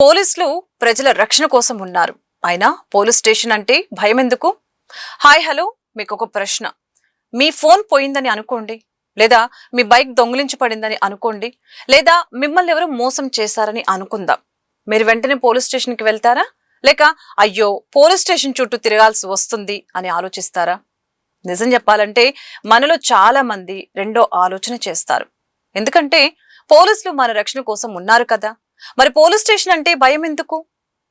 పోలీసులు ప్రజల రక్షణ కోసం ఉన్నారు. అయినా పోలీస్ స్టేషన్ అంటే భయం ఎందుకు? హాయ్ హలో, మీకు ఒక ప్రశ్న. మీ ఫోన్ పోయిందని అనుకోండి, లేదా మీ బైక్ దొంగిలించబడిందని అనుకోండి, లేదా మిమ్మల్ని ఎవరు మోసం చేశారని అనుకుందాం. మీరు వెంటనే పోలీస్ స్టేషన్కి వెళ్తారా, లేక అయ్యో పోలీస్ స్టేషన్ చుట్టూ తిరగాల్సి వస్తుంది అని ఆలోచిస్తారా? నిజం చెప్పాలంటే మనలో చాలా మంది రెండో ఆలోచన చేస్తారు. ఎందుకంటే పోలీసులు మన రక్షణ కోసం ఉన్నారు కదా. మరి పోలీస్ స్టేషన్ అంటే భయం ఎందుకు?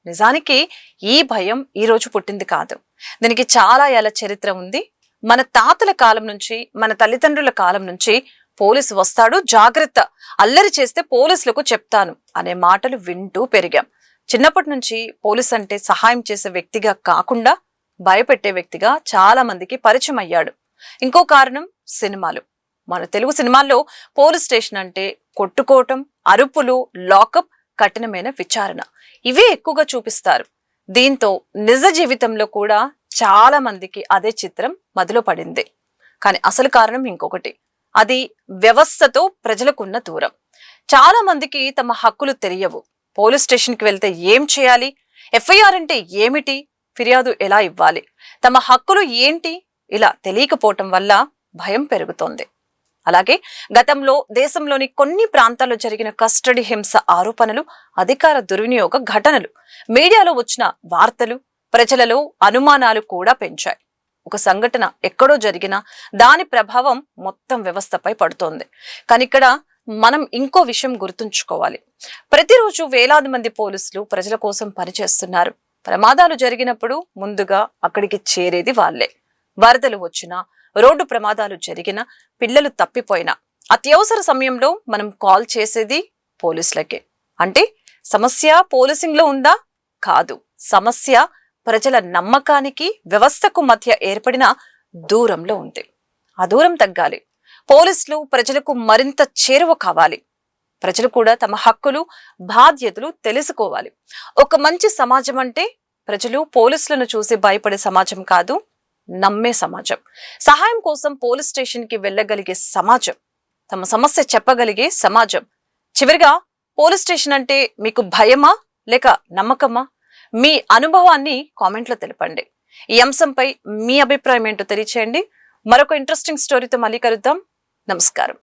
నిజానికి ఈ భయం ఈ రోజు పుట్టింది కాదు. దీనికి చాలా ఏళ్ల చరిత్ర ఉంది. మన తాతల కాలం నుంచి, మన తల్లిదండ్రుల కాలం నుంచి పోలీసు వస్తాడు, జాగ్రత్త, అల్లరి చేస్తే పోలీసులకు చెప్తాను అనే మాటలు వింటూ పెరిగాం. చిన్నప్పటి నుంచి పోలీస్ అంటే సహాయం చేసే వ్యక్తిగా కాకుండా భయపెట్టే వ్యక్తిగా చాలా మందికి పరిచయం అయ్యాడు. ఇంకో కారణం సినిమాలు. మన తెలుగు సినిమాల్లో పోలీస్ స్టేషన్ అంటే కొట్టుకోవటం, అరుపులు, లాకప్, కఠినమైన విచారణ, ఇవే ఎక్కువగా చూపిస్తారు. దీంతో నిజ జీవితంలో కూడా చాలా మందికి అదే చిత్రం మొదలు పడింది. కానీ అసలు కారణం ఇంకొకటి. అది వ్యవస్థతో ప్రజలకున్న దూరం. చాలా మందికి తమ హక్కులు తెలియవు. పోలీస్ స్టేషన్కి వెళ్తే ఏం చేయాలి, ఎఫ్ఐఆర్ అంటే ఏమిటి, ఫిర్యాదు ఎలా ఇవ్వాలి, తమ హక్కులు ఏంటి, ఇలా తెలియకపోవటం వల్ల భయం పెరుగుతోంది. అలాగే గతంలో దేశంలోని కొన్ని ప్రాంతాల్లో జరిగిన కస్టడీ హింస ఆరోపణలు, అధికార దుర్వినియోగ ఘటనలు, మీడియాలో వచ్చిన వార్తలు ప్రజలలో అనుమానాలు కూడా పెంచాయి. ఒక సంఘటన ఎక్కడో జరిగినా దాని ప్రభావం మొత్తం వ్యవస్థపై పడుతోంది. కానీ ఇక్కడ మనం ఇంకో విషయం గుర్తుంచుకోవాలి. ప్రతిరోజు వేలాది మంది పోలీసులు ప్రజల కోసం పనిచేస్తున్నారు. ప్రమాదాలు జరిగినప్పుడు ముందుగా అక్కడికి చేరేది వాళ్లే. వరదలు వచ్చినా, రోడ్డు ప్రమాదాలు జరిగినా, పిల్లలు తప్పిపోయినా అత్యవసర సమయంలో మనం కాల్ చేసేది పోలీసులకే. అంటే సమస్య పోలీసింగ్ లో ఉందా? కాదు. సమస్య ప్రజల నమ్మకానికి, వ్యవస్థకు మధ్య ఏర్పడిన దూరంలో ఉంది. ఆ దూరం తగ్గాలి. పోలీసులు ప్రజలకు మరింత చేరువ కావాలి. ప్రజలు కూడా తమ హక్కులు, బాధ్యతలు తెలుసుకోవాలి. ఒక మంచి సమాజం అంటే ప్రజలు పోలీసులను చూసి భయపడే సమాజం కాదు, నమ్మే సమాజం. సహాయం కోసం పోలీస్ స్టేషన్ కి వెళ్ళగలిగే సమాజం, తమ సమస్య చెప్పగలిగే సమాజం. చివరిగా, పోలీస్ స్టేషన్ అంటే మీకు భయమా లేక నమ్మకమా? మీ అనుభవాన్ని కామెంట్లో తెలపండి. ఈ అంశంపై మీ అభిప్రాయం ఏంటో తెలియచేయండి. మరొక ఇంట్రెస్టింగ్ స్టోరీతో మళ్ళీ కలుద్దాం. నమస్కారం.